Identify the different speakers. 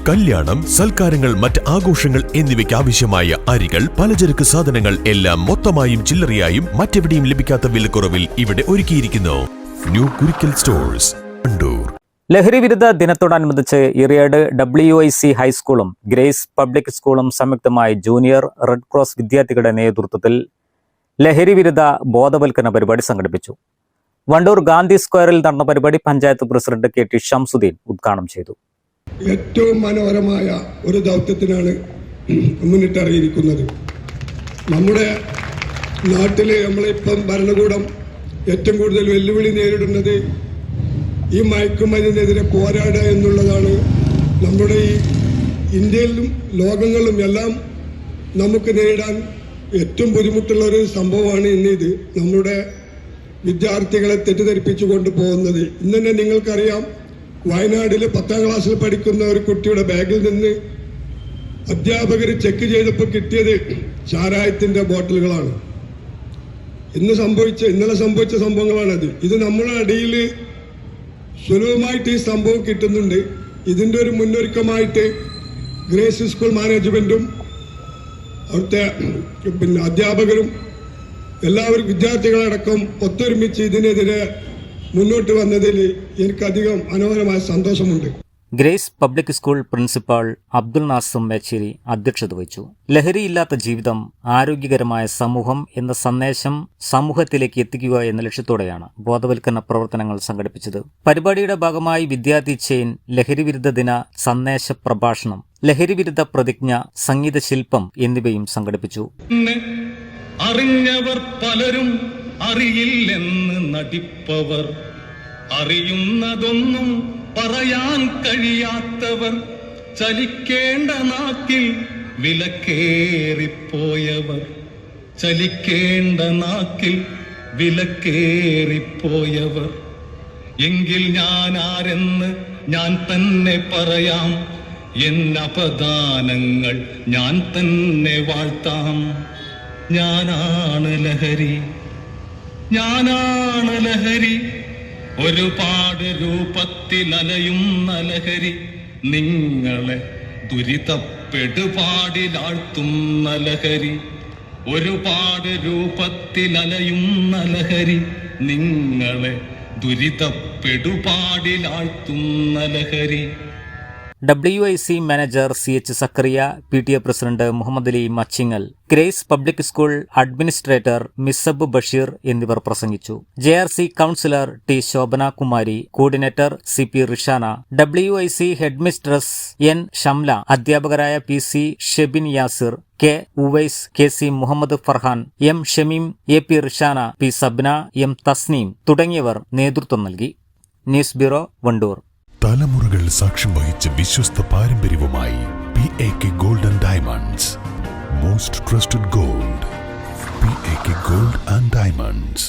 Speaker 1: കല്യാണം, സൽക്കാരങ്ങൾ, മറ്റ് ആഘോഷങ്ങൾ എന്നിവയ്ക്ക് ആവശ്യമായ അരികൾ, പലചരക്ക് സാധനങ്ങൾ എല്ലാം മൊത്തമായും ചില്ലറയായും മറ്റെവിടെയും ലഭിക്കാത്ത വിലക്കുറവിൽ ഇവിടെ ഒരുക്കിയിരിക്കുന്നു. New Kurikkal stores, Wandoor.
Speaker 2: ലഹരി വിരുദ്ധ ദിനത്തോടനുബന്ധിച്ച് ഇറിയാട് WIC ഹൈസ്കൂളും ഗ്രേസ് പബ്ലിക് സ്കൂളും സംയുക്തമായി ജൂനിയർ റെഡ് ക്രോസ് വിദ്യാർത്ഥികളുടെ നേതൃത്വത്തിൽ ലഹരി വിരുദ്ധ ബോധവൽക്കരണ പരിപാടി സംഘടിപ്പിച്ചു. വണ്ടൂർ ഗാന്ധി സ്ക്വയറിൽ നടന്ന പരിപാടി പഞ്ചായത്ത് പ്രസിഡന്റ് KT ഷംസുദ്ദീൻ ഉദ്ഘാടനം ചെയ്തു.
Speaker 3: ഏറ്റവും മനോഹരമായ ഒരു ദൗത്യത്തിനാണ് മുന്നിട്ടിറങ്ങിയിരിക്കുന്നത്. നമ്മുടെ നാട്ടിൽ നമ്മളിപ്പം ഭരണകൂടം ഏറ്റവും കൂടുതൽ വെല്ലുവിളി നേരിടുന്നത് ഈ മയക്കുമരുന്നിനെതിരെ പോരാടുക എന്നുള്ളതാണ്. നമ്മുടെ ഈ ഇന്ത്യയിലും ലോകങ്ങളിലും എല്ലാം നമുക്ക് നേരിടാൻ ഏറ്റവും ബുദ്ധിമുട്ടുള്ള ഒരു സംഭവമാണ് ഇന്നിത്. നമ്മുടെ വിദ്യാർത്ഥികളെ തെറ്റിദ്ധരിപ്പിച്ചു കൊണ്ടുപോകുന്നത്. ഇന്ന് തന്നെ നിങ്ങൾക്കറിയാം, വയനാട്ടിൽ 10ാം ക്ലാസ്സിൽ പഠിക്കുന്ന ഒരു കുട്ടിയുടെ ബാഗിൽ നിന്ന് അധ്യാപകർ ചെക്ക് ചെയ്തപ്പോൾ കിട്ടിയത് ചാരായത്തിന്റെ ബോട്ടിലുകളാണ്. ഇന്നലെ സംഭവിച്ച സംഭവങ്ങളാണത്. ഇത് നമ്മുടെ അടിയിൽ സുലഭമായിട്ട് ഈ സംഭവം കിട്ടുന്നുണ്ട്. ഇതിന്റെ ഒരു മുന്നൊരുക്കമായിട്ട് ഗ്രേസ് സ്കൂൾ മാനേജ്മെന്റും അവിടുത്തെ അധ്യാപകരും എല്ലാവരും വിദ്യാർത്ഥികളടക്കം ഒത്തൊരുമിച്ച് ഇതിനെതിരെ മുന്നോട്ട് വന്നതിൽ എനിക്കധികം മനോഹരമായ സന്തോഷമുണ്ട്.
Speaker 2: Grace public school principal Abdul Nasar Mecheri അധ്യക്ഷത വഹിച്ചു. ലഹരിയില്ലാത്ത ജീവിതം, ആരോഗ്യകരമായ സമൂഹം എന്ന സന്ദേശം സമൂഹത്തിലേക്ക് എത്തിക്കുക എന്ന ലക്ഷ്യത്തോടെയാണ് ബോധവൽക്കരണ പ്രവർത്തനങ്ങൾ സംഘടിപ്പിച്ചത്. പരിപാടിയുടെ ഭാഗമായി വിദ്യാർത്ഥി ചെയിൻ, ലഹരി വിരുദ്ധ ദിന സന്ദേശ പ്രഭാഷണം, ലഹരി വിരുദ്ധ പ്രതിജ്ഞ, സംഗീത ശില്പം എന്നിവയും സംഘടിപ്പിച്ചു.
Speaker 4: അറിഞ്ഞവർ പലരും അറിയില്ലെന്ന് നടിപ്പവർ, അറിയുന്നതൊന്നും പറയാൻ കഴിയാത്തവർ, ചലിക്കേണ്ട നാക്കിൽ വിലക്കേറിപ്പോയവർ, ചലിക്കേണ്ട നാക്കിൽ വിലക്കേറിപ്പോയവർ. എങ്കിൽ ഞാൻ ആരെന്ന് ഞാൻ തന്നെ പറയാം, എന്നപദാനങ്ങൾ ഞാൻ തന്നെ വാഴ്ത്താം. ഞാനാണ് ലഹരി, ഞാനാണ് ലഹരി, ഒരുപാട് രൂപത്തിൽ അലയുന്ന ലഹരി, നിങ്ങളെ ദുരിതപ്പെടുപാടിലാഴ്ത്തുന്ന ലഹരി, ഒരുപാട് രൂപത്തിൽ അലയുന്ന ലഹരി, നിങ്ങളെ ദുരിതപ്പെടുപാടിലാഴ്ത്തുന്ന ലഹരി.
Speaker 2: WIC manager CH Zakariya, PTA president Muhammad Ali Machingal, Grace public school administrator Misab Basheer എന്നിവർ പ്രസംഗിച്ചു. JRC councillor T Shobhana Kumari, coordinator CP Rishana, WIC headmistress N Shamla, അധ്യാപകരായ PC Shebin Yasir, K Uvais, KC Muhammad Farhan, M Shameem, AP Rishana, P Sabna, M Tasneem തുടങ്ങിയവർ നേതൃത്വം നൽകി. News bureau, Wandoor.
Speaker 1: തലമുറകൾ സാക്ഷ്യം വഹിച്ച വിശ്വസ്ത പാരമ്പര്യവുമായി PAK Gold and Diamonds. Most trusted gold. PAK Gold and Diamonds.